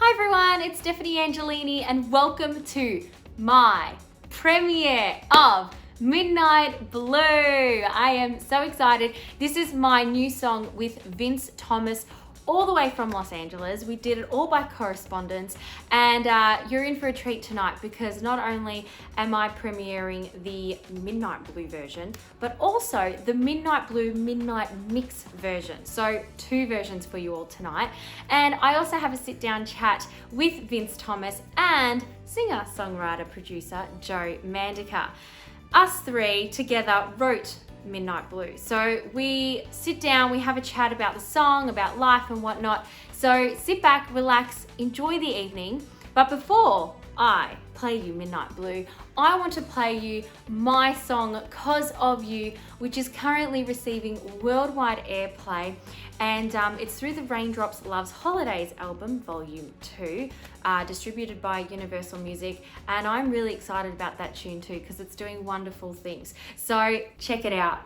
Hi everyone, it's Stephanie Angelini and welcome to my premiere of Midnight Blue. I am so excited. This is my new song with Vince Tomas, all the way from Los Angeles. We did it all by correspondence, and you're in for a treat tonight because not only am I premiering the Midnight Blue version, but also the Midnight Blue Midnight Mix version. So 2 versions for you all tonight. And I also have a sit down chat with Vince Tomas and singer, songwriter, producer Joe Mandica. Us 3 together wrote Midnight Blue. So we sit down, we have a chat about the song, about life and whatnot. So sit back, relax, enjoy the evening. But before I play you Midnight Blue, I want to play you my song, 'Cause of You, which is currently receiving worldwide airplay. And it's through the Raindrops Loves Holidays album, Volume 2, distributed by Universal Music. And I'm really excited about that tune too, because it's doing wonderful things. So check it out.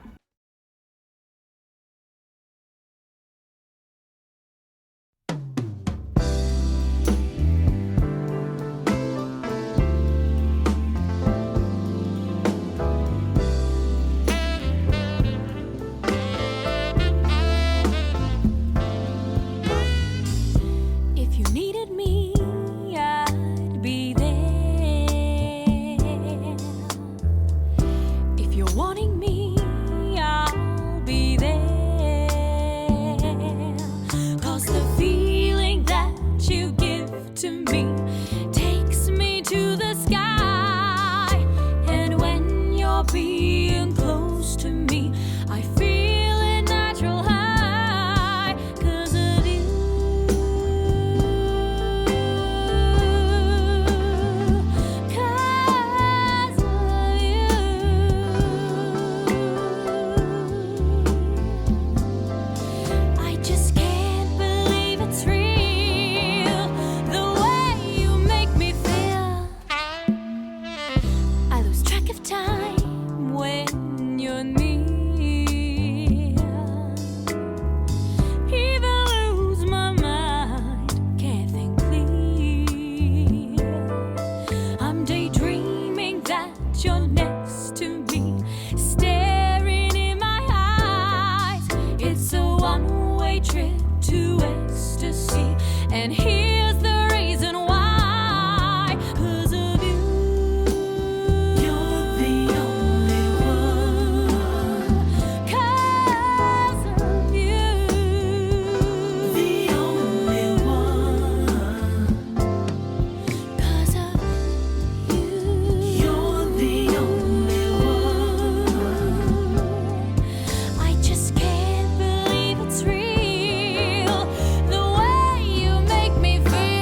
The way you make me feel.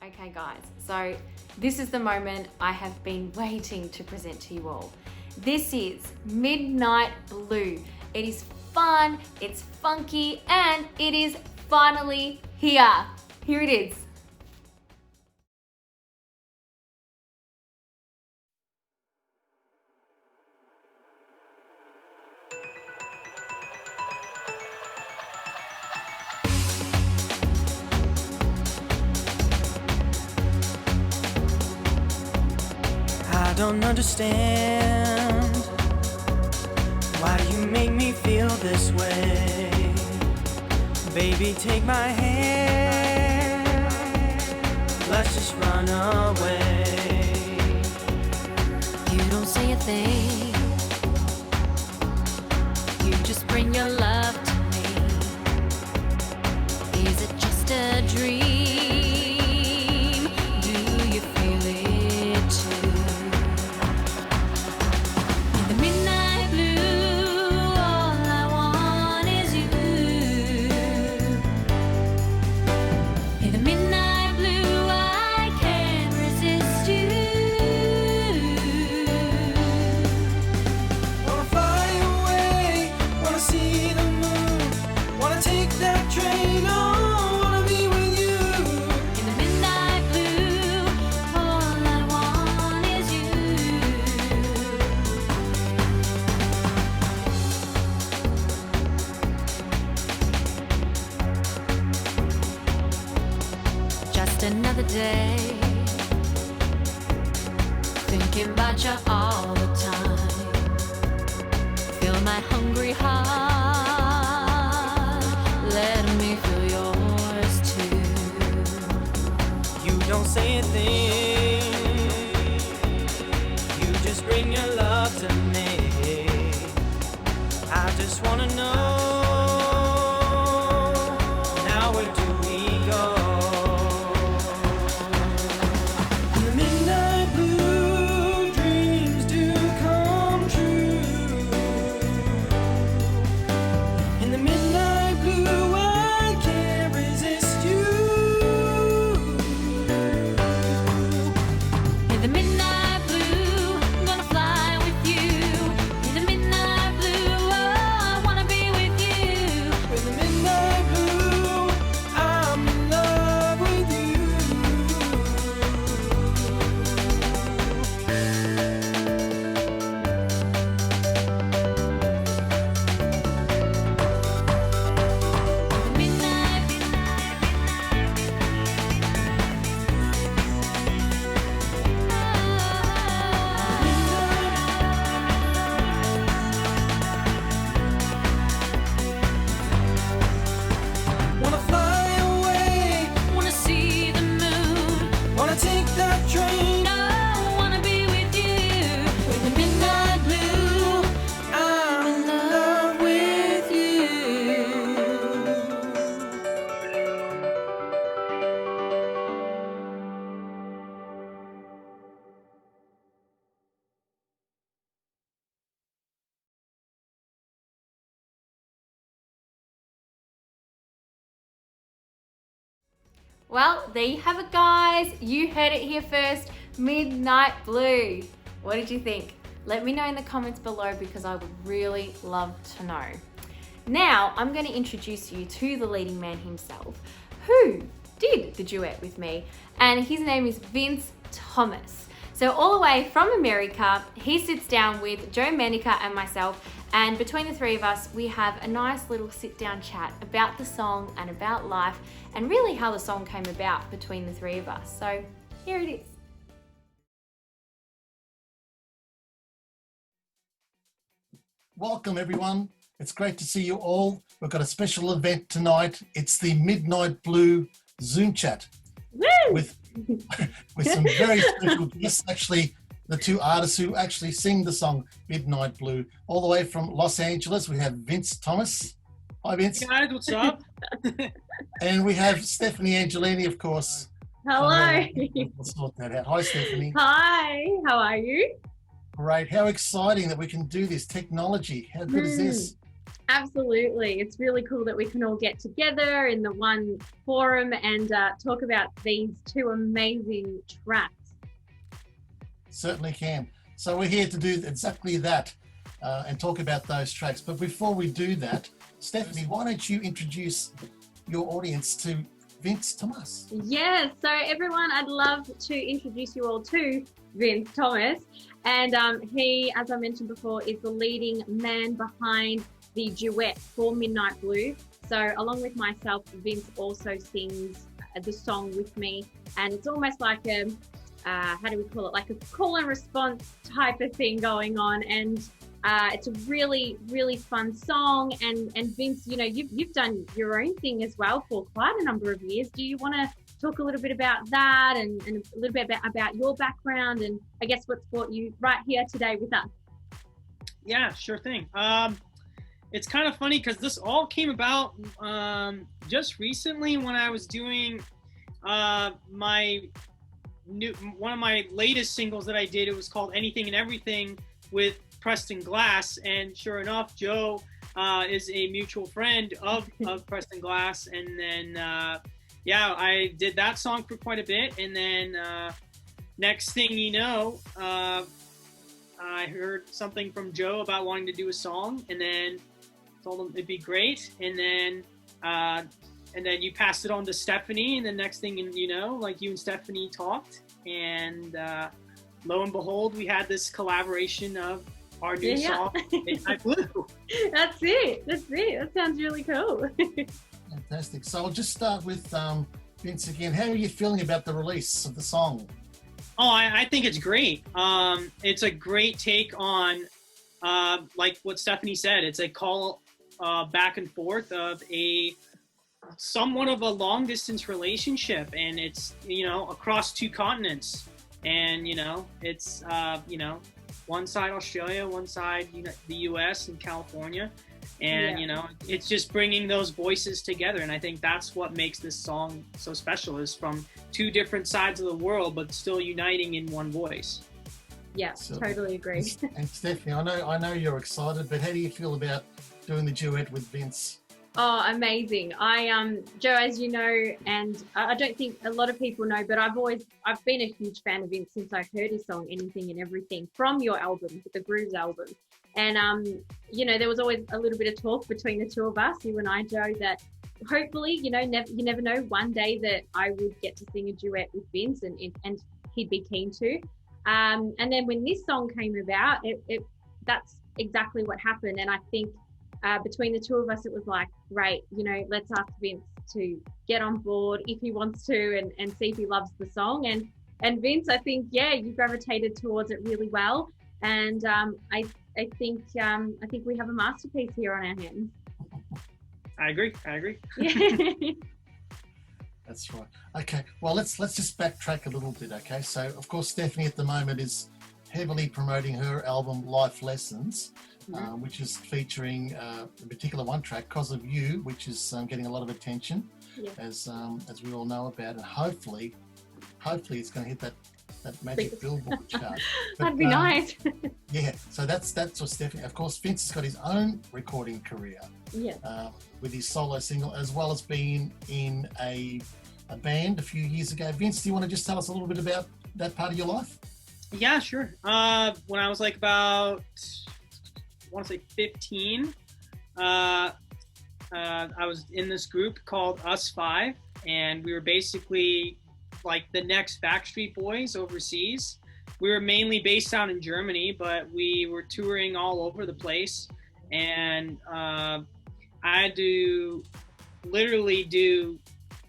Okay guys, so this is the moment I have been waiting to present to you all. This is Midnight Blue. It is fun, it's funky, and it is finally here. Here it is. I don't understand why you make me feel this way. Baby, take my hand, let's just run away. You don't say a thing, you just bring your love to me. Is it just a dream? Do you feel it too? In the midnight blue, all I want is you. In the midnight blue, I can't resist you. Wanna fly away, wanna see the moon, wanna take that train, oh, wanna be with you. In the midnight blue, all I want is you. Just another day, thinking about you all the time. Fill my hungry heart, let me feel yours too. You don't say a thing, you just bring your love to me. I just wanna know, now where do we go? In the midnight blue, dreams do come true. In the midnight blue, I can't resist you. In the midnight blue, I'm gonna fly with you. In the midnight blue, oh, I wanna be with you. In the midnight blue, I'm in love with you. Midnight, Wanna fly away, wanna see the moon. wanna take that train. No, wanna be with you. In the midnight blue, I'm in love with you. Well, there you have it guys. You heard it here first, Midnight Blue. What did you think? Let me know in the comments below because I would really love to know. Now, I'm going to introduce you to the leading man himself, who did the duet with me, and his name is Vince Tomas. So all the way from America, he sits down with Joe Mandica and myself, and between the three of us, we have a nice little sit-down chat about the song and about life, and really how the song came about between the three of us. So here it is. Welcome everyone. It's great to see you all. We've got a special event tonight. It's the Midnight Blue Zoom chat with some very special guests. Actually, the two artists who actually sing the song Midnight Blue. All the way from Los Angeles, we have Vince Tomas. Hi, Vince. Guys, what's up? And we have Stephanie Angelini, of course. Hello. We'll sort that out. Hi, Stephanie. Hi, how are you? Great. How exciting that we can do this technology. How good is this? Absolutely. It's really cool that we can all get together in the one forum and talk about these two amazing tracks. Certainly can. So we're here to do exactly that and talk about those tracks. But before we do that, Stephanie, why don't you introduce your audience to Vince Tomas? Yes, so everyone, I'd love to introduce you all to Vince Thomas. And he, as I mentioned before, is the leading man behind the duet for Midnight Blue. So along with myself, Vince also sings the song with me. And it's almost like a, how do we call it? Like a call and response type of thing going on. And it's a really, really fun song. And Vince, you know, you've done your own thing as well for quite a number of years. Do you want to talk a little bit about that and a little bit about your background and I guess what's brought you right here today with us? Yeah, sure thing. It's kind of funny because this all came about just recently when I was doing one of my latest singles that I did. It was called Anything and Everything with Preston Glass, and sure enough, Joe is a mutual friend of Preston Glass, and then yeah, I did that song for quite a bit, and then next thing you know, I heard something from Joe about wanting to do a song, and then told him it'd be great, and then you passed it on to Stephanie, and the next thing you know, like you and Stephanie talked, and lo and behold, we had this collaboration of our new song, Midnight Blue. That's it. That sounds really cool. Fantastic. So I'll just start with Vince again. How are you feeling about the release of the song? Oh, I think it's great. It's a great take on, like what Stephanie said, it's a call back and forth of somewhat of a long distance relationship, and it's, you know, across two continents, and, you know, it's, you know, one side Australia, one side, you know, the US and California, and you know, it's just bringing those voices together, and I think that's what makes this song so special, is from two different sides of the world but still uniting in one voice. Yeah, So- totally agree. And Stephanie, I know you're excited, but how do you feel about doing the duet with Vince? Oh, amazing. Joe, as you know, and I don't think a lot of people know, but I've been a huge fan of Vince since I heard his song Anything and Everything from your album, the Grooves album. And, you know, there was always a little bit of talk between the two of us, you and I, Joe, that hopefully, you know, you never know, one day that I would get to sing a duet with Vince and he'd be keen to. And then when this song came about, that's exactly what happened. And I think between the two of us, it was like, great, you know, let's ask Vince to get on board if he wants to and see if he loves the song. And Vince, I think, yeah, you gravitated towards it really well. And I think we have a masterpiece here on our hands. I agree. Yeah. That's right. Okay, well, let's just backtrack a little bit, okay? So, of course, Stephanie at the moment is heavily promoting her album Life Lessons, which is featuring in particular one track, Cause of You, which is getting a lot of attention, as we all know about, and hopefully it's going to hit that magic Billboard chart. But, That'd be nice. Yeah, so that's what Stephanie. Of course, Vince has got his own recording career with his solo single, as well as being in a band a few years ago. Vince, do you want to just tell us a little bit about that part of your life? Yeah, sure. When I was like about, I want to say 15, I was in this group called Us Five, and we were basically like the next Backstreet Boys overseas. We were mainly based out in Germany, but we were touring all over the place, and I had to literally do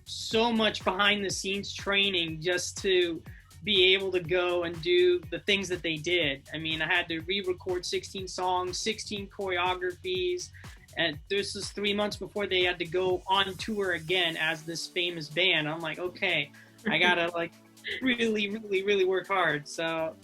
so much behind the scenes training just to be able to go and do the things that they did. I mean, I had to re-record 16 songs, 16 choreographies, and this was 3 months before they had to go on tour again as this famous band. I'm like, okay, I gotta like really work hard. So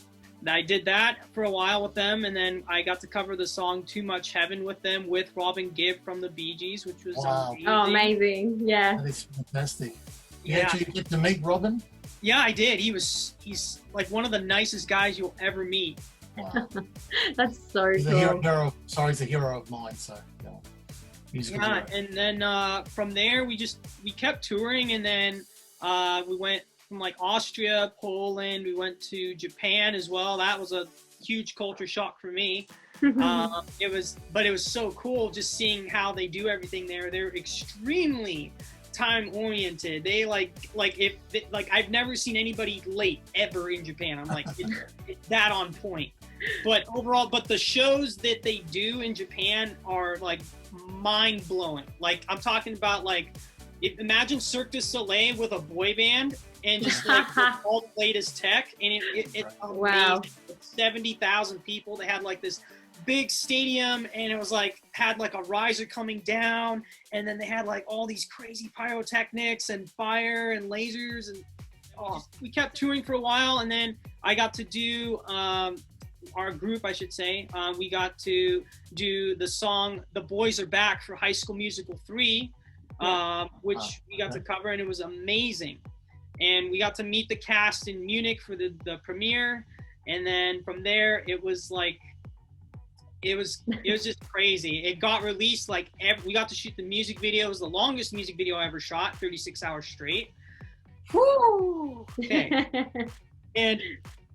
I did that for a while with them, and then I got to cover the song Too Much Heaven with them with Robin Gibb from the Bee Gees, which was amazing. Oh, amazing. Yeah. That is fantastic. Yeah. Did you get to meet Robin? Yeah, I did. He's like one of the nicest guys you'll ever meet. Wow. That's so He's cool. a hero. Sorry, he's a hero of mine. So, yeah. musical Yeah, video. and then from there we kept touring, and then we went from like Austria, Poland. We went to Japan as well. That was a huge culture shock for me. It was so cool just seeing how they do everything there. They're extremely time oriented. They like I've never seen anybody late ever in Japan. I'm like, it's that on point. But overall, the shows that they do in Japan are like mind blowing. Like I'm talking about like, imagine Cirque du Soleil with a boy band and just like with all the latest tech, and it's amazing. Wow. 70,000 people. They had like this big stadium, and it was like had like a riser coming down, and then they had like all these crazy pyrotechnics and fire and lasers, and we kept touring for a while, and then I got to do our group, I should say, we got to do the song "The Boys Are Back" for High School Musical 3, which we got to cover, and it was amazing. And we got to meet the cast in Munich for the premiere, and then from there it was like. It was just crazy. It got released like we got to shoot the music video. It was the longest music video I ever shot, 36 hours straight. Woo! Okay. And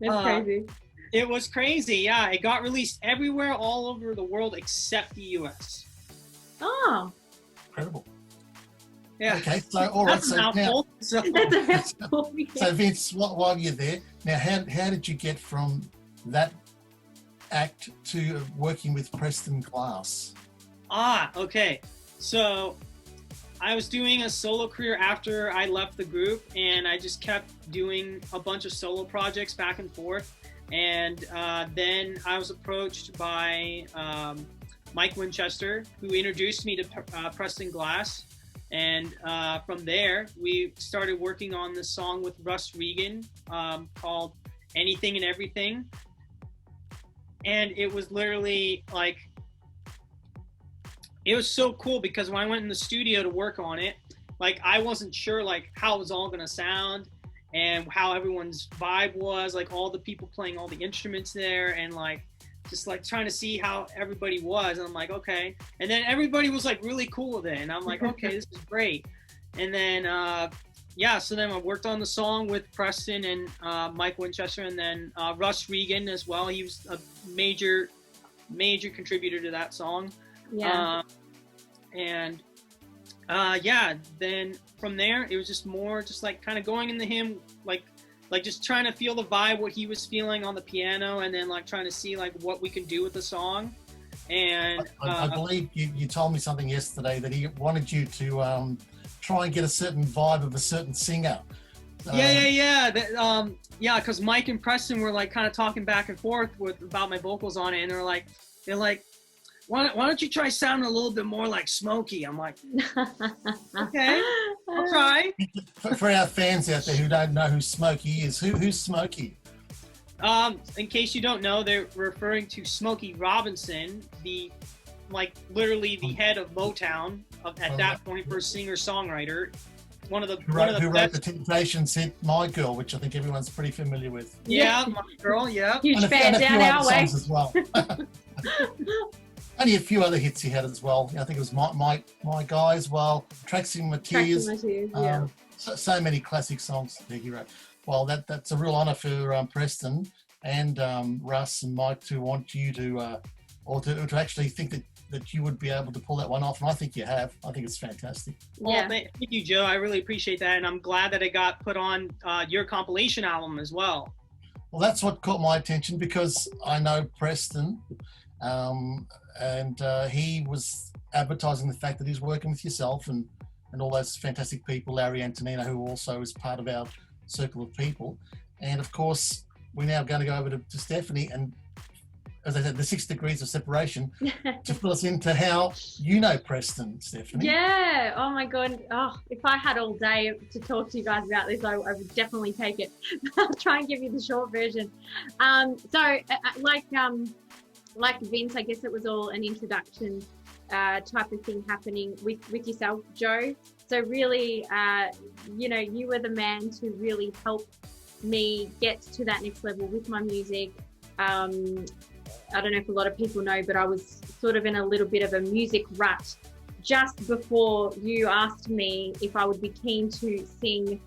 That's crazy. it was crazy. Yeah, it got released everywhere, all over the world except the US. Oh, Incredible. Yeah. Okay, so all right, That's a so now, mouthful. So, that's a mouthful. so Vince, while you're there, now how did you get from that act to working with Preston Glass? okay. So I was doing a solo career after I left the group, and I just kept doing a bunch of solo projects back and forth. And then I was approached by Mike Winchester, who introduced me to Preston Glass. And from there, we started working on this song with Russ Regan called Anything and Everything. And it was literally like, it was so cool because when I went in the studio to work on it, like I wasn't sure like how it was all gonna sound and how everyone's vibe was, like all the people playing all the instruments there, and like just like trying to see how everybody was. And I'm like, okay. And then everybody was like really cool with it, and I'm like, okay, this is great. And then so then I worked on the song with Preston and Mike Winchester, and then Russ Regan as well. He was a major contributor to that song. Yeah. Then from there, it was just more just like kind of going into him, like just trying to feel the vibe, what he was feeling on the piano, and then like trying to see like what we can do with the song. And I believe you told me something yesterday that he wanted you to try and get a certain vibe of a certain singer. Because Mike and Preston were like kind of talking back and forth about my vocals on it, and they're like, why don't you try sounding a little bit more like Smokey? I'm like, okay, I'll try. For our fans out there who don't know who Smokey is, who's Smokey? In case you don't know, they're referring to Smokey Robinson, literally the head of Motown at that point, for a singer-songwriter. One of the Who wrote the Temptations hit "My Girl," which I think everyone's pretty familiar with. Yeah, My Girl, yeah. Huge And fan a few down other our way. songs as well. Only a few other hits he had as well. I think it was My Guy as well. Tracks in My Tears. Yeah. So many classic songs that he wrote. Well, that's a real honour for Preston and Russ and Mike to want you to to actually think that you would be able to pull that one off, and I think you have. I think it's fantastic. Well, thank you, Joe. I really appreciate that, and I'm glad that it got put on your compilation album as well. Well, that's what caught my attention because I know Preston, and he was advertising the fact that he's working with yourself and all those fantastic people, Larry Antonino, who also is part of our circle of people. And of course, we're now going to go over to Stephanie, and as I said, the 6 degrees of separation to fill us into how you know Preston, Stephanie. Yeah. Oh my God. Oh, if I had all day to talk to you guys about this, I would definitely take it. I'll try and give you the short version. Like Vince, I guess it was all an introduction type of thing happening with yourself, Joe. So really, you were the man to really help me get to that next level with my music. I don't know if a lot of people know, but I was sort of in a little bit of a music rut just before you asked me if I would be keen to sing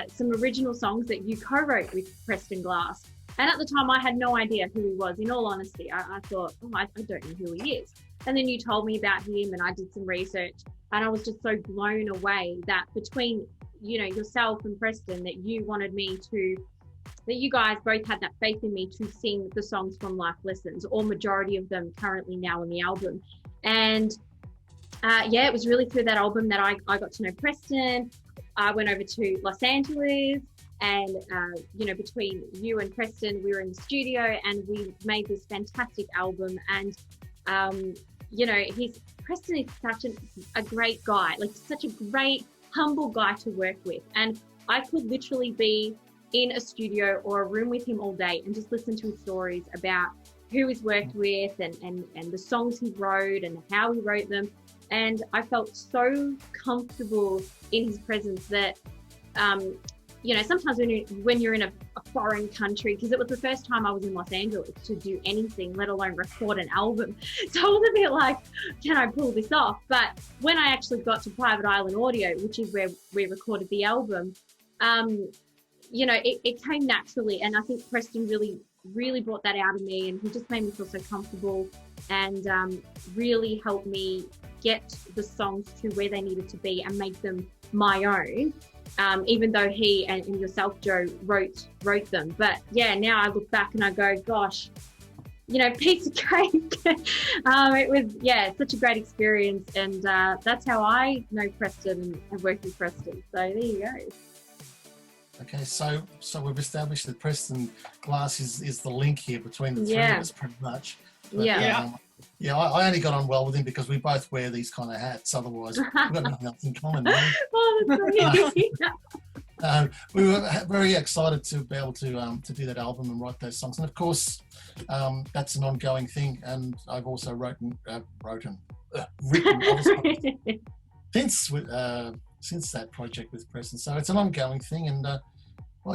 some original songs that you co-wrote with Preston Glass. And at the time, I had no idea who he was. In all honesty, I thought, I don't know who he is. And then you told me about him, and I did some research, and I was just so blown away that between, yourself and Preston, that you guys both had that faith in me to sing the songs from Life Lessons, or majority of them currently now on the album. And it was really through that album that I got to know Preston. I went over to Los Angeles, and between you and Preston, we were in the studio and we made this fantastic album. And Preston is such a great guy, like such a great, humble guy to work with. And I could literally be in a studio or a room with him all day and just listen to his stories about who he's worked with and the songs he wrote and how he wrote them. And I felt so comfortable in his presence that, sometimes when you're in a foreign country, because it was the first time I was in Los Angeles to do anything, let alone record an album. So I was a bit like, can I pull this off? But when I actually got to Private Island Audio, which is where we recorded the album, it came naturally. And I think Preston really brought that out of me, and he just made me feel so comfortable and really helped me get the songs to where they needed to be and make them my own, even though he and yourself, Joe, wrote them. But yeah, now I look back and I go, gosh, piece of cake. It was, such a great experience, and that's how I know Preston and worked with Preston. So there you go. Okay, so we've established that Preston Glass is the link here between the three of us, pretty much. But, I only got on well with him because we both wear these kind of hats. Otherwise, we've got nothing else in common. Oh, that's great. We were very excited to be able to do that album and write those songs. And of course, that's an ongoing thing. And I've also written since that project with Preston. So it's an ongoing thing. And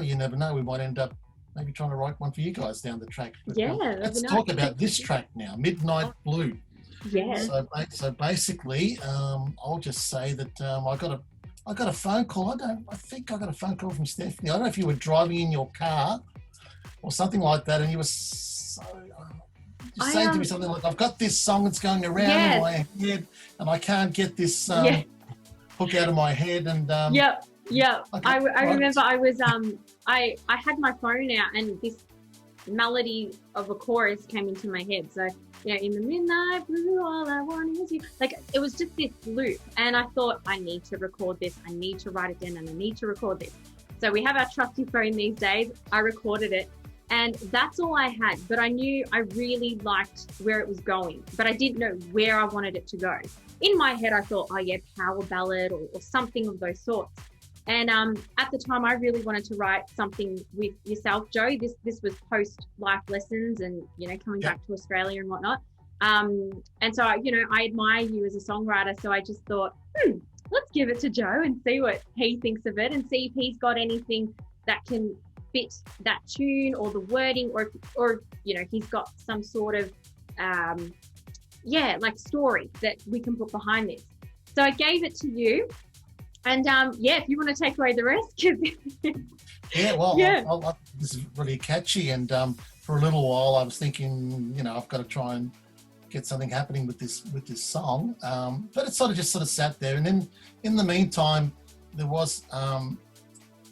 you never know. We might end up maybe trying to write one for you guys down the track. But, let's talk about this track now, Midnight Blue. Yeah. So basically, I'll just say that I got a phone call. I think I got a phone call from Stephanie. I don't know if you were driving in your car or something like that, and you were saying to me something like, "I've got this song that's going around in my head, and I can't get this hook out of my head." And I remember I was I had my phone out and this melody of a chorus came into my head. So, in the midnight blue, all I want is you. Like, it was just this loop. And I thought, I need to record this. I need to write it down, and I need to record this. So we have our trusty phone these days. I recorded it, and that's all I had. But I knew I really liked where it was going, but I didn't know where I wanted it to go. In my head, I thought, power ballad or something of those sorts. And at the time, I really wanted to write something with yourself, Joe. This was post Life Lessons and, coming back to Australia and whatnot. And so, I admire you as a songwriter. So I just thought, let's give it to Joe and see what he thinks of it and see if he's got anything that can fit that tune or the wording or he's got some sort of, story that we can put behind this. So I gave it to you. And if you want to take away the rest. This is really catchy. And for a little while, I was thinking, I've got to try and get something happening with this song. But it sort of sat there. And then in the meantime, there was, as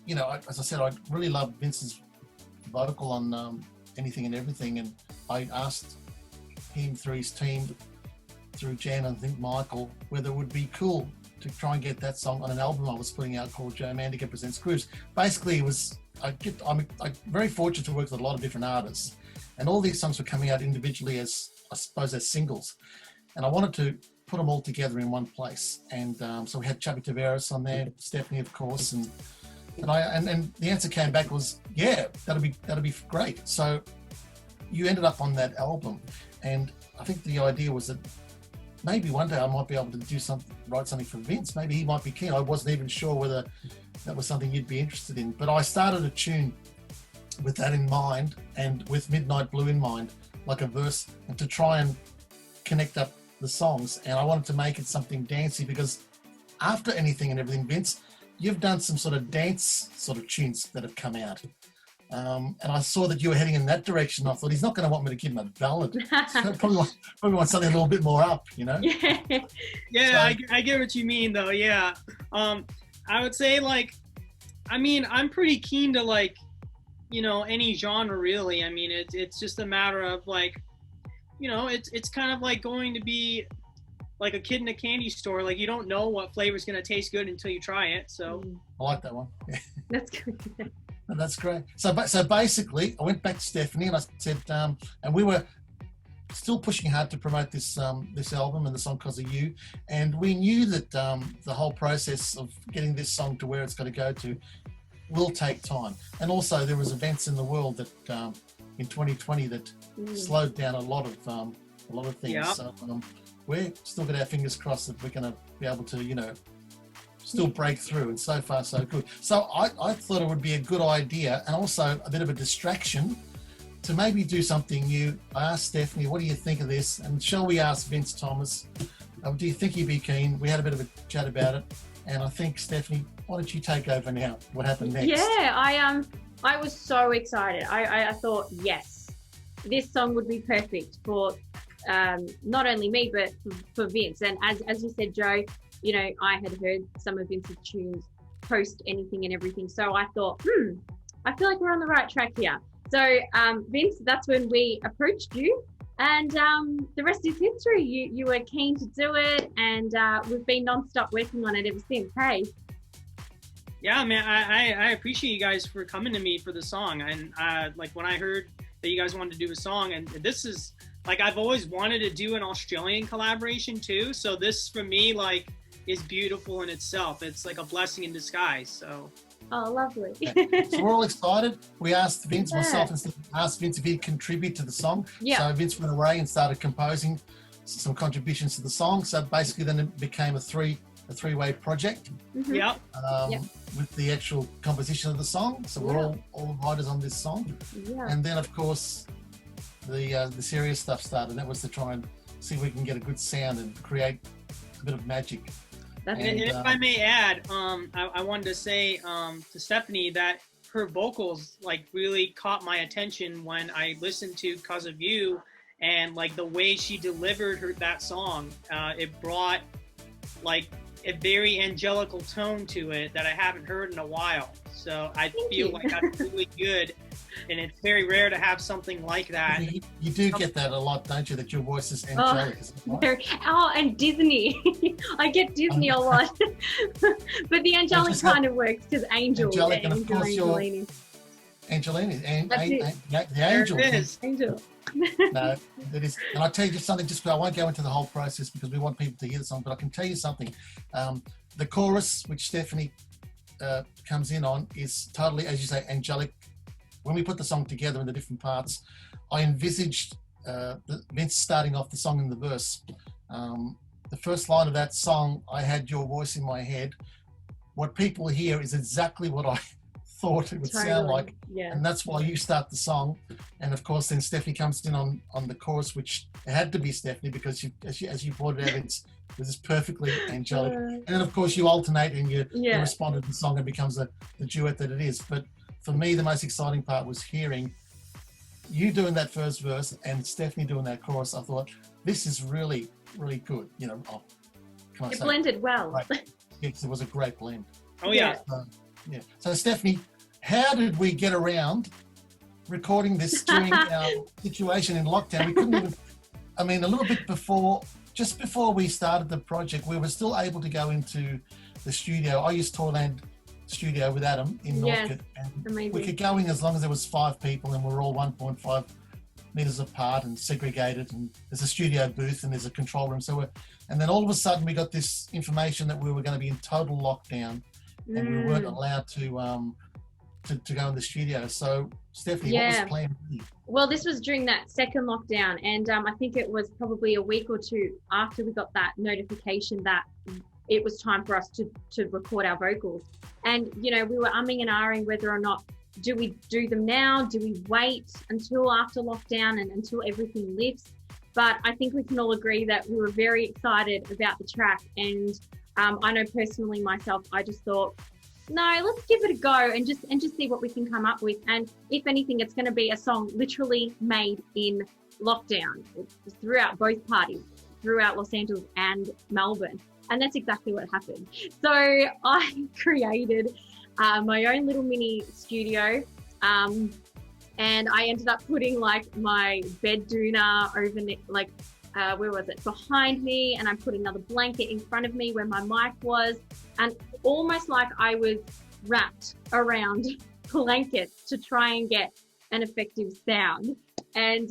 I said, I really loved Vince's vocal on Anything and Everything. And I asked him through his team, through Jan and I think Michael, whether it would be cool to try and get that song on an album I was putting out called Joe Mandica Presents Grooves. Basically, I'm very fortunate to work with a lot of different artists, and all these songs were coming out individually as singles, and I wanted to put them all together in one place. And so we had Chubby Tavares on there, Stephanie, of course, and the answer came back was, that'll be great. So you ended up on that album, and I think the idea was that maybe one day I might be able to write something for Vince. Maybe he might be keen. I wasn't even sure whether that was something you'd be interested in. But I started a tune with that in mind and with Midnight Blue in mind, like a verse, and to try and connect up the songs, and I wanted to make it something dancey because after Anything and Everything, Vince, you've done some sort of dance sort of tunes that have come out. And I saw that you were heading in that direction. I thought he's not going to want me to give him a ballad. So probably want something a little bit more up, you know? Yeah, I get what you mean, though. Yeah. I would say, like, I mean, I'm pretty keen to, like, you know, any genre, really. I mean, it's just a matter of, like, you know, it's kind of like going to be like a kid in a candy store. Like, you don't know what flavor's going to taste good until you try it. So I like that one. Yeah. That's good. That's great. So basically, I went back to Stephanie and I said, and we were still pushing hard to promote this this album and the song "Cause of You," and we knew that the whole process of getting this song to where it's got to go to will take time. And also, there was events in the world that in 2020 that slowed down a lot of things. Yeah. So we're still got our fingers crossed that we're going to be able to, you know, still break through, and so far so good. So I thought it would be a good idea and also a bit of a distraction to maybe do something new. I asked Stephanie, what do you think of this? And shall we ask Vince Thomas, do you think he'd be keen? We had a bit of a chat about it, and I think, Stephanie, why don't you take over now? What happened next? Yeah, I was so excited. I thought, yes, this song would be perfect for not only me, but for Vince. And as you said, Joe, you know, I had heard some of Vince's tunes post Anything and Everything. So I thought, I feel like we're on the right track here. So Vince, that's when we approached you, and the rest is history. You were keen to do it, and we've been nonstop working on it ever since. Hey. Yeah, man, I appreciate you guys for coming to me for the song. And like, when I heard that you guys wanted to do a song, and this is, like, I've always wanted to do an Australian collaboration too. So this, for me, like, is beautiful in itself. It's like a blessing in disguise. So. Oh, lovely. So we're all excited. We asked Vince, myself, and Steph, asked Vince if he'd contribute to the song. Yeah. So Vince went away and started composing some contributions to the song. So basically, then it became a three-way project. Mhm. Yep. With the actual composition of the song. So we're all writers on this song. Yeah. And then, of course, the serious stuff started. That was to try and see if we can get a good sound and create a bit of magic. That's And it. if I may add, I wanted to say to Stephanie that her vocals, like, really caught my attention when I listened to "Cause of You," and, like, the way she delivered that song, it brought, like, a very angelical tone to it that I haven't heard in a while. So I feel like that's really good, and it's very rare to have something like that. You do get that a lot, don't you? That your voice is angelic. Is that right? And Disney. I get Disney a lot. But the angelic just have kind of works because Angel. angelic, and of course you're Angelini. Angelini, That's it. the There angel. it is. Angel. No, it is. And I'll tell you just something, just I won't go into the whole process because we want people to hear the song, but I can tell you something. The chorus, which Stephanie comes in on, is totally, as you say, angelic. When we put the song together in the different parts, I envisaged Vince starting off the song in the verse. The first line of that song, I had your voice in my head. What people hear is exactly what I thought it would sound like. Yeah. And that's why you start the song. And of course, then Stephanie comes in on the chorus, which it had to be Stephanie because as you pointed out, it was perfectly angelic. And then of course you alternate and you respond to the song and becomes the duet that it is. But for me, the most exciting part was hearing you doing that first verse and Stephanie doing that chorus. I thought, this is really, really good. You know, can I It say blended well. Right. Yes, it was a great blend. Oh yeah. Yeah. So Stephanie, how did we get around recording this during our situation in lockdown? We couldn't even, I mean, a little bit before, just before we started the project, we were still able to go into the studio. I used Toyland Studio with Adam in Northcote, and amazing. we could go in as long as there was 5 people and we're all 1.5 meters apart and segregated, and there's a studio booth and there's a control room. And then all of a sudden we got this information that we were going to be in total lockdown and we weren't allowed to go in the studio. So Stephanie, what was plan B? Well, this was during that second lockdown, and I think it was probably a week or two after we got that notification that it was time for us to record our vocals. And, you know, we were umming and ahhing whether or not, do we do them now? Do we wait until after lockdown and until everything lifts? but I think we can all agree that we were very excited about the track. And I know personally myself, I just thought, no, let's give it a go and just see what we can come up with. And if anything, it's going to be a song literally made in lockdown throughout both parties, throughout Los Angeles and Melbourne. And that's exactly what happened. So I created my own little mini studio, and I ended up putting like my bed doona over where was it, behind me, and I put another blanket in front of me where my mic was, and almost like I was wrapped around blankets to try and get an effective sound. And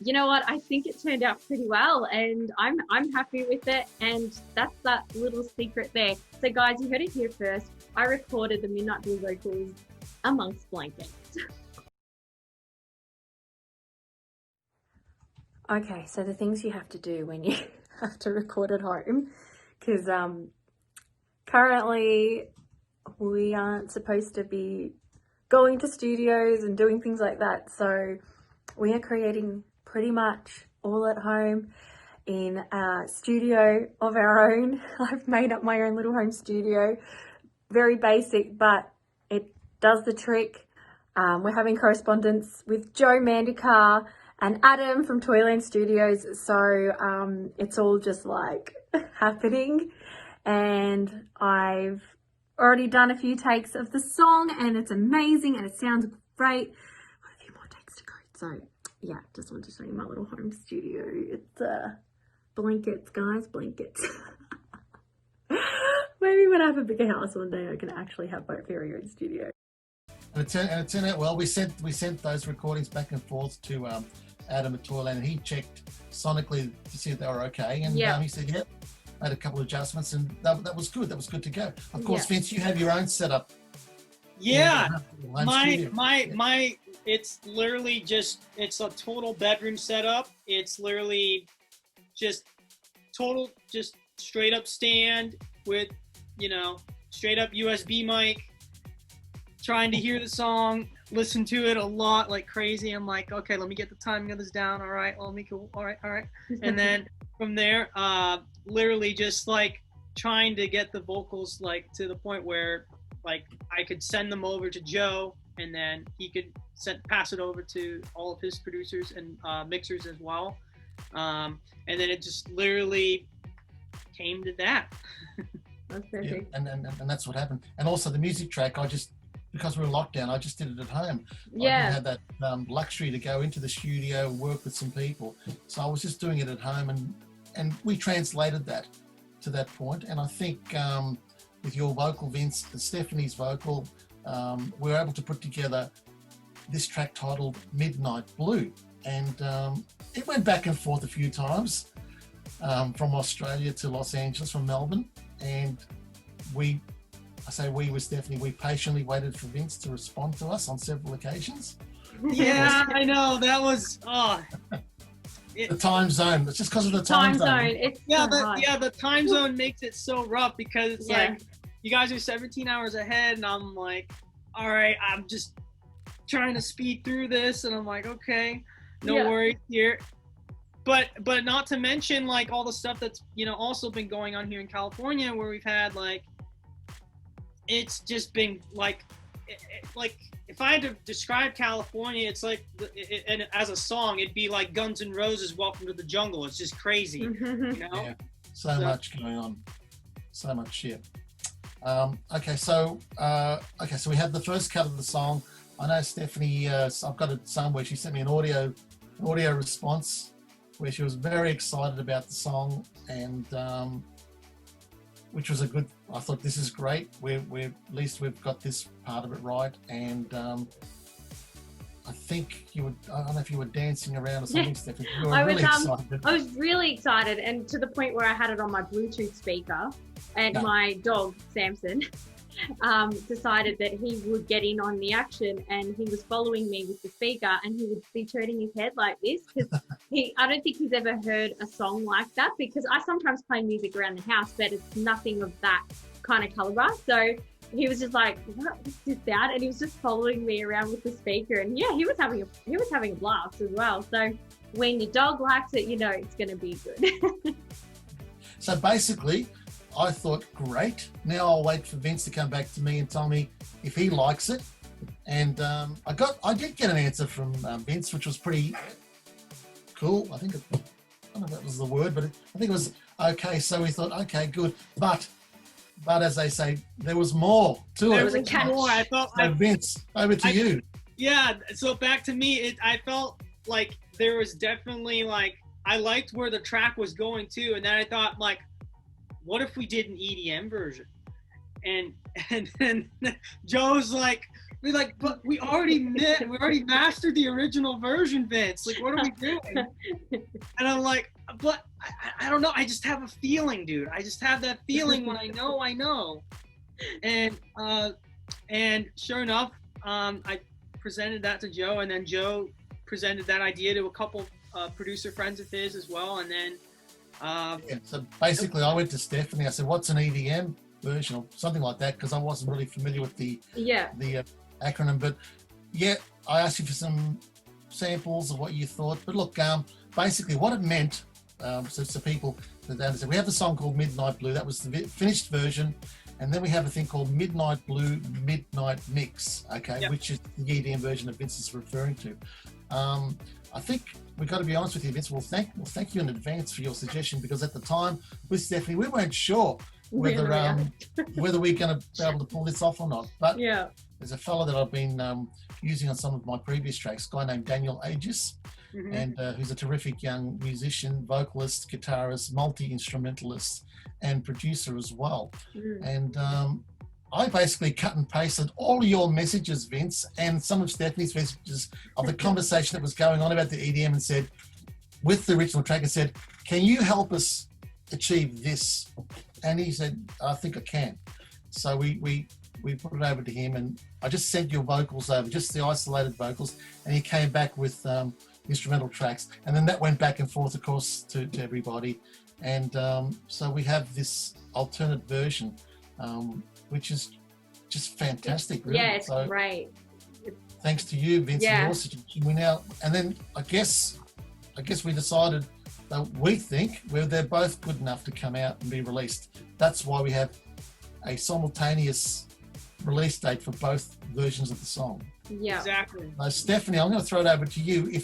you know what, I think it turned out pretty well, and I'm happy with it. And that's that little secret there. So guys, you heard it here first. I recorded the Midnight Blue vocals amongst blankets. Okay, so the things you have to do when you have to record at home, because currently we aren't supposed to be going to studios and doing things like that. So we are creating pretty much all at home in a studio of our own. I've made up my own little home studio. Very basic, but it does the trick. We're having correspondence with Joe Mandica and Adam from Toyland Studios. So it's all just like happening. And I've already done a few takes of the song and it's amazing and it sounds great. Got a few more takes to go. So yeah, just wanted to show you my little home studio. It's blankets, guys, blankets. Maybe when I have a bigger house one day, I can actually have my very own studio. And it turned out well. We sent those recordings back and forth to Adam at Toyland, and he checked sonically to see if they were okay. And he said, yep, made a couple of adjustments, and that was good. That was good to go. Of course, Vince, you have your own setup. Yeah, my it's literally it's a total bedroom setup. It's literally just straight up stand with, straight up USB mic, trying to hear the song, listen to it a lot like crazy. I'm like, okay, let me get the timing of this down. All right, let me go. All right. And then from there, literally just like trying to get the vocals like to the point where like I could send them over to Joe, and then he could pass it over to all of his producers and mixers as well. And then it just literally came to that. That's perfect. Yeah, and that's what happened. And also the music track, because we were locked down, I just did it at home. Yeah. I didn't have that luxury to go into the studio and work with some people. So I was just doing it at home, and we translated that to that point. And I think with your vocal, Vince, and Stephanie's vocal, we were able to put together this track titled Midnight Blue. And it went back and forth a few times from Australia to Los Angeles, from Melbourne. And we with Stephanie, we patiently waited for Vince to respond to us on several occasions. Yeah, I know. That was, the time zone. It's just because of the time zone. It's the time zone makes it so rough, because it's like, you guys are 17 hours ahead, and I'm like, all right, I'm just trying to speed through this, and I'm like, okay, no worries here. But not to mention like all the stuff that's also been going on here in California, where we've had like, it's just been like if I had to describe California, it's like and as a song, it'd be like Guns N' Roses' "Welcome to the Jungle." It's just crazy, Yeah, so much going on, so much shit. Okay, so we had the first cut of the song. I know Stephanie, I've got it somewhere. She sent me an audio response where she was very excited about the song, and which was I thought, this is great. We're at least we've got this part of it right. And I think I don't know if you were dancing around or something, Stephanie. You were really excited. I was really excited, and to the point where I had it on my Bluetooth speaker, and my dog, Samson, decided that he would get in on the action, and he was following me with the speaker, and he would be turning his head like this, because I don't think he's ever heard a song like that, because I sometimes play music around the house, but it's nothing of that kind of caliber. So he was just like, what is that? And he was just following me around with the speaker. And yeah, he was having a blast as well. So when your dog likes it, you know it's going to be good. So basically, I thought, great. Now I'll wait for Vince to come back to me and tell me if he likes it. And I did get an answer from Vince, which was pretty cool. I don't know if that was the word, but I think it was okay. So we thought, okay, good. But as they say, there was more to it. There was a catch. more. I felt. So Vince, over to you. Yeah. So back to me. I felt like there was definitely like I liked where the track was going too, and then I thought like, what if we did an EDM version? And then Joe's like, but we already mastered the original version, Vince. Like, what are we doing? And I'm like, but I don't know. I just have a feeling, dude. I just have that feeling when I know. And sure enough, I presented that to Joe, and then Joe presented that idea to a couple producer friends of his as well, and then. So basically, I went to Stephanie. I said, "What's an EDM version or something like that?" Because I wasn't really familiar with the acronym. But yeah, I asked you for some samples of what you thought. But look, basically, what it meant. So people that understand, we have a song called Midnight Blue. That was the finished version, and then we have a thing called Midnight Blue Midnight Mix. Okay, Yep. Which is the EDM version that Vince is referring to. I think we've got to be honest with you, Vince. We'll thank you in advance for your suggestion, because at the time with Stephanie, we weren't sure whether whether we're going to be able to pull this off or not. But Yeah. there's a fellow that I've been using on some of my previous tracks, a guy named Daniel Agius, Mhm. and who's a terrific young musician, vocalist, guitarist, multi-instrumentalist, and producer as well. Mm. And I basically cut and pasted all your messages, Vince, and some of Stephanie's messages of the conversation that was going on about the EDM, and said, with the original track, and said, can you help us achieve this? And he said, I think I can. So we put it over to him, and I just sent your vocals over, just the isolated vocals, and he came back with instrumental tracks. And then that went back and forth, of course, to everybody. And so we have this alternate version, which is just fantastic, really. Yeah, it's So great. thanks to you, Vince, Yeah. and your suggestion. And then I guess we decided that we think they're both good enough to come out and be released. That's why we have a simultaneous release date for both versions of the song. Yeah. Exactly. Now, Stephanie, I'm going to throw it over to you.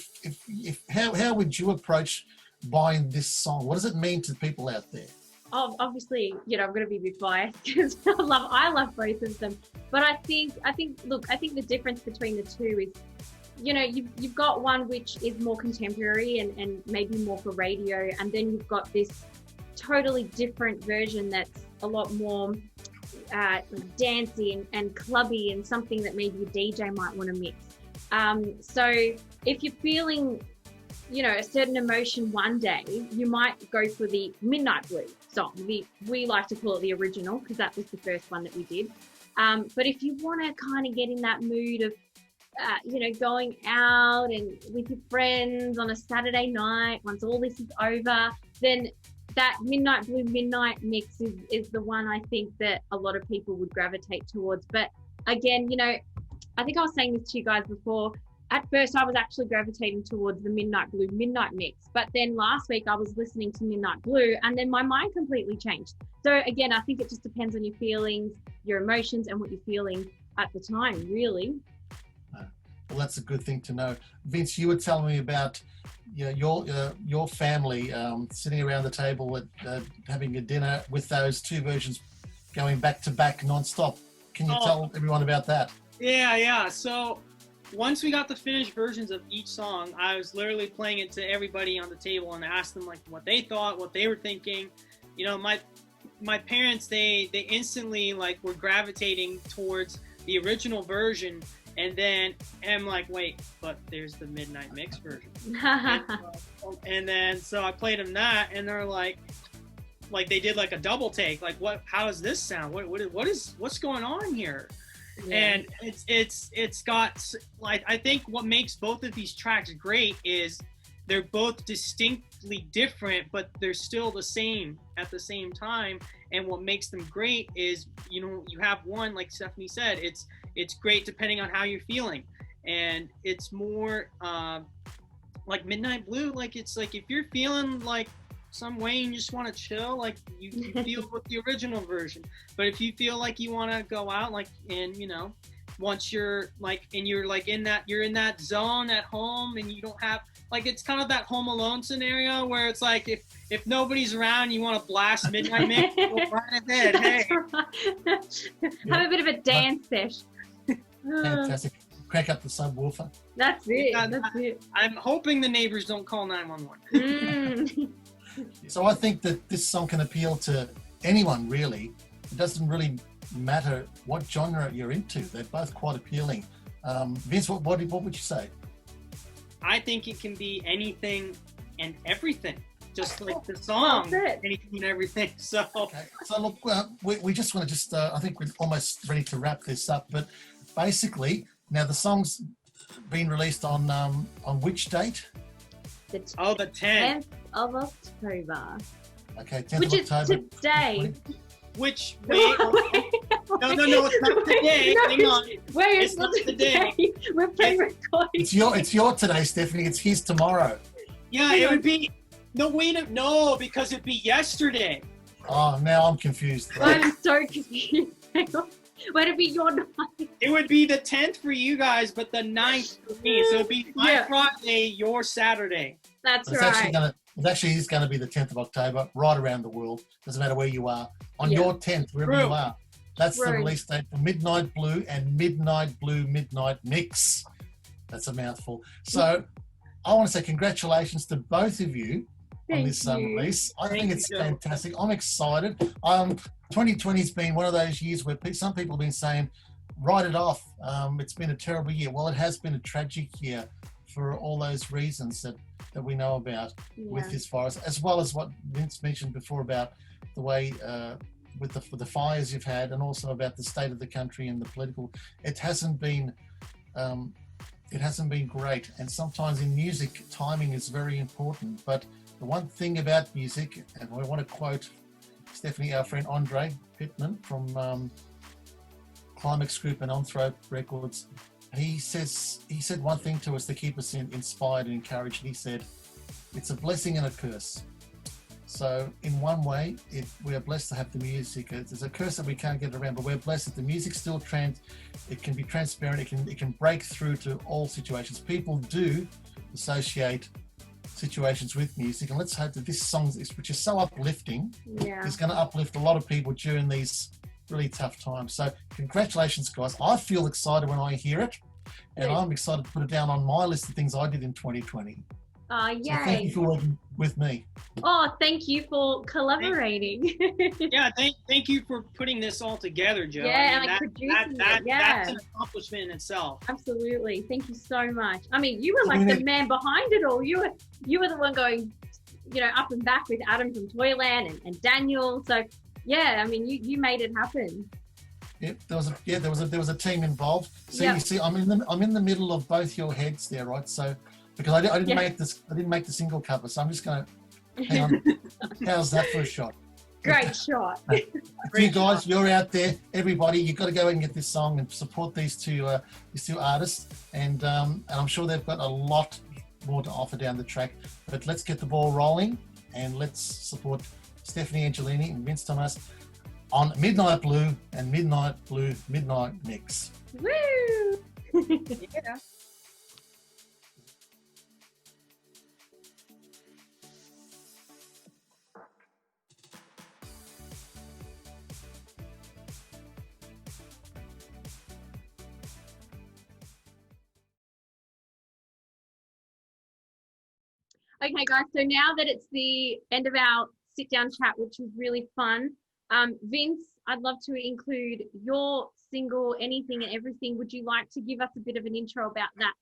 How would you approach buying this song? What does it mean to people out there? Obviously, you know, I'm going to be a bit biased because I love both of them. But I think the difference between the two is, you know, you've got one which is more contemporary and maybe more for radio, and then you've got this totally different version that's a lot more dancey and clubby, and something that maybe a DJ might want to mix. So if you're feeling, you know, a certain emotion one day, you might go for the Midnight Blue song. We like to call it the original because that was the first one that we did. But if you want to kind of get in that mood of, you know, going out and with your friends on a Saturday night, once all this is over, then that Midnight Blue Midnight Mix is the one I think that a lot of people would gravitate towards. But again, you know, I think I was saying this to you guys before. At first, I was actually gravitating towards the Midnight Blue Midnight Mix. But then last week, I was listening to Midnight Blue, and then my mind completely changed. So again, I think it just depends on your feelings, your emotions, and what you're feeling at the time, really. Well, that's a good thing to know. Vince, you were telling me about your family sitting around the table at having a dinner with those two versions going back to back non-stop. Can you tell everyone about that? Yeah. So once we got the finished versions of each song, I was literally playing it to everybody on the table and asked them like what they thought, what they were thinking. You know, my parents, they instantly like were gravitating towards the original version, and then I'm like, wait, but there's the Midnight Mix version. And then so I played them that, and they're like they did like a double take, like how does this sound? What's going on here? Yeah. And it's got like, I think what makes both of these tracks great is they're both distinct vastly different, but they're still the same at the same time. And what makes them great is, you know, you have one, like Stephanie said, it's great depending on how you're feeling. And it's more like Midnight Blue, like it's like if you're feeling like some way and you just want to chill, like you feel with the original version. But if you feel like you want to go out, like, and you know, once you're like, and you're like in that zone at home and you don't have, like, it's kind of that Home Alone scenario where it's like if nobody's around, you want to blast Midnight Mix, go right ahead. Hey, Have a bit of a dance sesh. Fantastic. Crack up the subwoofer. That's it. That's it. I'm hoping the neighbors don't call 911. Mm. So I think that this song can appeal to anyone, really. It doesn't really matter what genre you're into. They're both quite appealing. Vince, what would you say? I think it can be anything and everything, just like the song, That's it. anything and everything. So Okay. So look, we just want to I think we're almost ready to wrap this up. But basically, now the song's been released on which date? The the 10th, 10th of October, Okay, 10th which of is October. today. which wait, no, it's not today. No, Hang on, Where It's is not it today. today? We're pre-recording. It's your today, Stephanie. It's his tomorrow. yeah, it would be no, because it'd be yesterday. Oh, now I'm confused. I'm so confused. Hang on. Would it be your night? It would be the 10th for you guys, but the 9th for me. So it'd be my Yeah. Friday, your Saturday. That's It's right. actually is going to be the 10th of October, right around the world. Doesn't matter where you are. On Yeah. your 10th, wherever True. you are. That's the True. release date for Midnight Blue and Midnight Blue Midnight Mix. That's a mouthful. So I want to say congratulations to both of you on Thank this you. release. I Thank think you, it's Joe. fantastic. I'm excited. 2020's been one of those years where some people have been saying, write it off. It's been a terrible year. Well, it has been a tragic year for all those reasons that we know about with Yeah. this virus, as well as what Vince mentioned before about the way with the fires you've had, and also about the state of the country and the political. It hasn't been great, and sometimes in music, timing is very important. But the one thing about music, and I want to quote Stephanie, our friend Andre Pittman from Climax Group and Onthrope Records, he said one thing to us to keep us inspired and encouraged. He said, "It's a blessing and a curse." So in one way, we are blessed to have the music. It's a curse that we can't get around, but we're blessed that the music still it can be transparent. It can break through to all situations. People do associate situations with music, and let's hope that this song, which is so uplifting, Yeah. is going to uplift a lot of people during these really tough times. So congratulations, guys. I feel excited when I hear it, and Good. I'm excited to put it down on my list of things I did in 2020. Oh, So thank you yay. for working with me. Oh, thank you for collaborating. Yeah, thank you for putting this all together, Joe. Yeah, I mean, and producing it, yeah. that's an accomplishment in itself. Absolutely. Thank you so much. I mean, you were I like mean, the man behind it all. You were the one going, up and back with Adam from Toyland and Daniel. So yeah, I mean, you made it happen. Yeah, there was a team involved. So Yeah. you see, I'm in the middle of both your heads there, right? So because I didn't Yeah. make the single cover, so I'm just gonna hang on. How's that for a shot? Great shot. You guys, you're out there, everybody. You've got to go and get this song and support these two artists, and I'm sure they've got a lot more to offer down the track. But let's get the ball rolling, and let's support Stephanie Angelini and Vince Tomas on Midnight Blue and Midnight Blue Midnight Mix. Woo! Yeah. Okay, guys. So now that it's the end of our sit-down chat, which was really fun, Vince, I'd love to include your single, Anything and Everything. Would you like to give us a bit of an intro about that?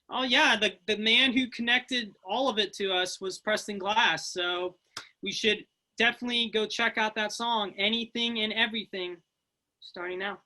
Oh yeah, the man who connected all of it to us was Preston Glass. So we should definitely go check out that song, Anything and Everything, starting now.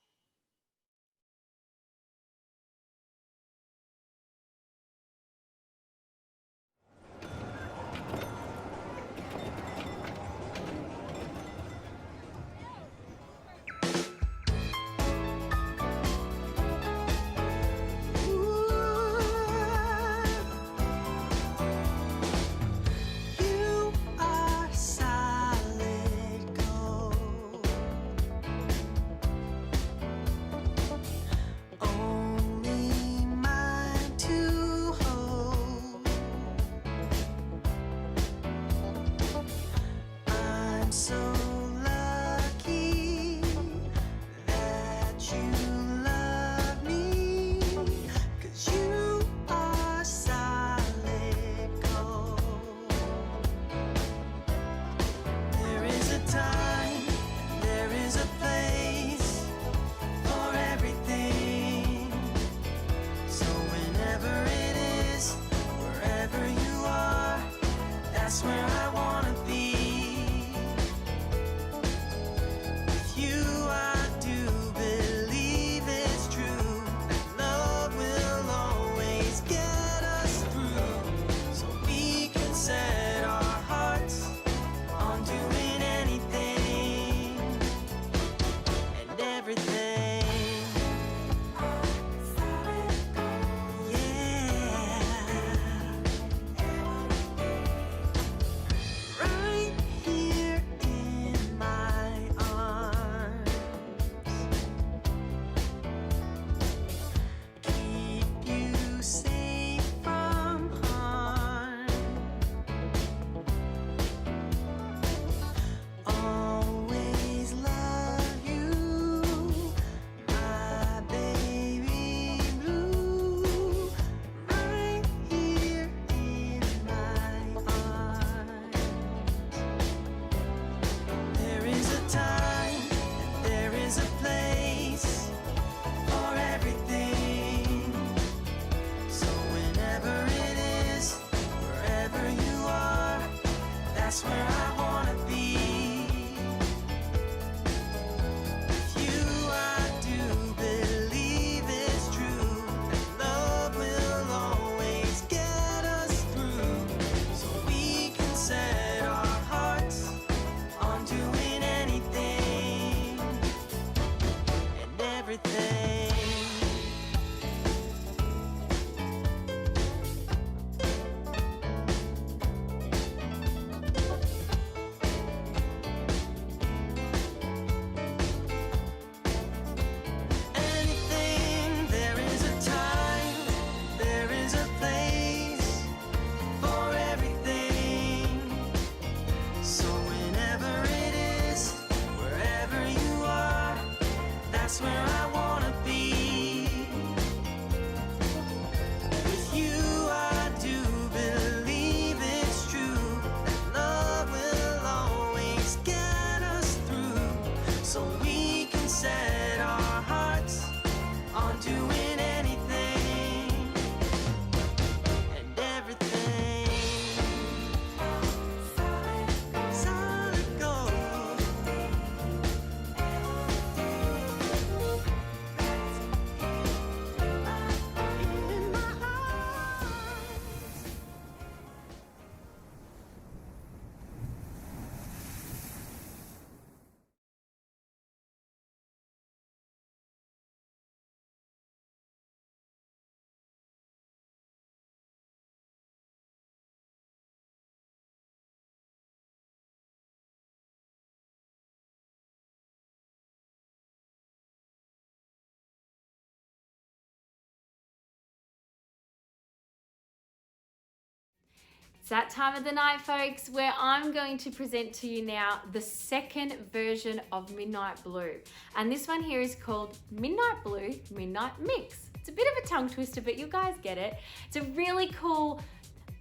It's that time of the night, folks, where I'm going to present to you now the second version of Midnight Blue. And this one here is called Midnight Blue Midnight Mix. It's a bit of a tongue twister, but you guys get it. It's a really cool,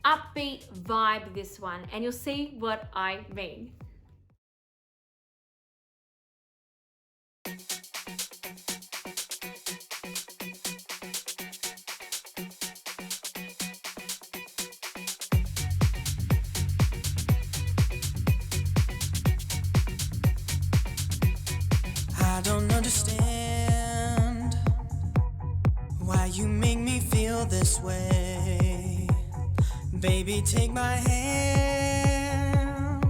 upbeat vibe, this one, and you'll see what I mean. I don't understand why you make me feel this way. Baby, take my hand,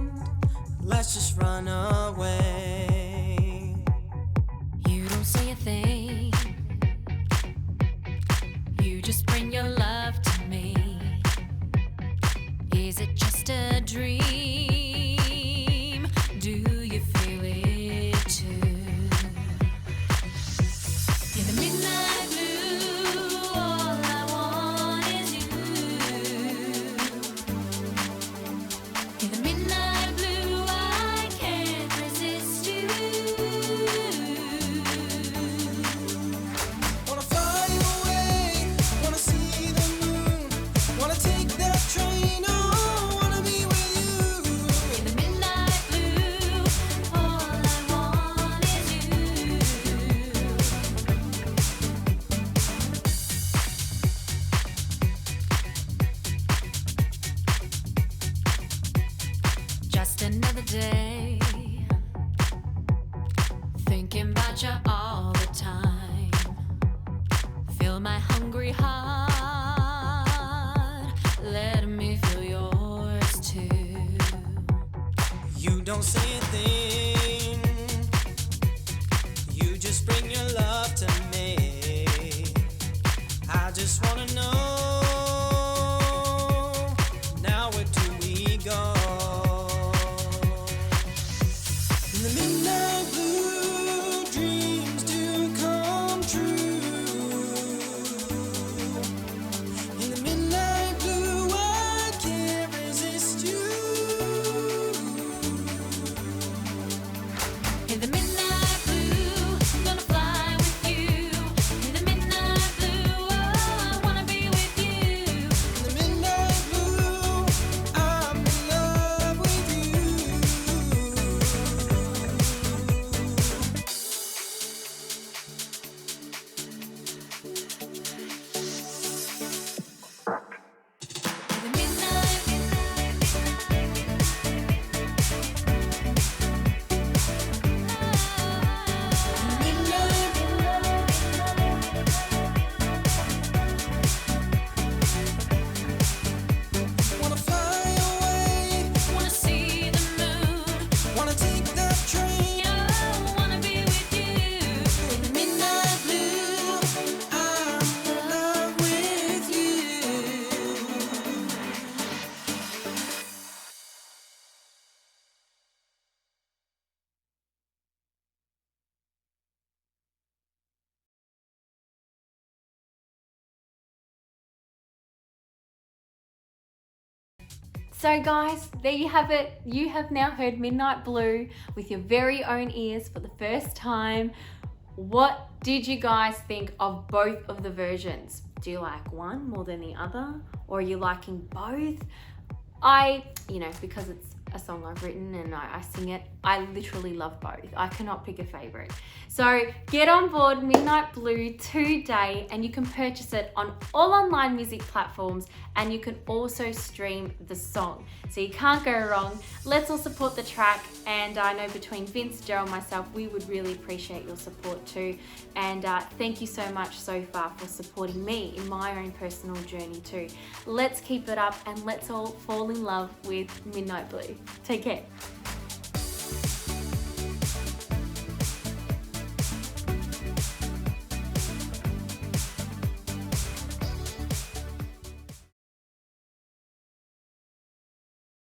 let's just run away. You don't say a thing. You just bring your love to me. Is it just a dream? Do you feel it too? In the midnight blue, all I want is you. In the midnight blue, I can't resist you. Wanna fly away, wanna see the moon, wanna take that train, oh, wanna be with you. In the midnight blue, all I want is you. Just another day, thinking about you all the time. Fill my hungry heart, let me feel yours too. You don't say a thing, you just bring your love to me. I just wanna know, now where do we go? In the midnight blue, dreams do come true. In the midnight blue, I can't resist you. In the midnight blue, gonna fly with you. In the midnight blue, oh, I wanna be with you. In the midnight blue, I'm in love with you. In the midnight, Wanna fly away, wanna see the moon. wanna take that train. I wanna be with you. In the midnight blue, I'm in love with you. So guys, there you have it. You have now heard Midnight Blue with your very own ears for the first time. What did you guys think of both of the versions? Do you like one more than the other? Or are you liking both? Because it's a song I've written and I sing it, I literally love both. I cannot pick a favorite. So get on board Midnight Blue today, and you can purchase it on all online music platforms, and you can also stream the song. So you can't go wrong. Let's all support the track, and I know between Vince, Joe and myself, we would really appreciate your support too. And thank you so much so far for supporting me in my own personal journey too. Let's keep it up and let's all fall in love with Midnight Blue. Take care.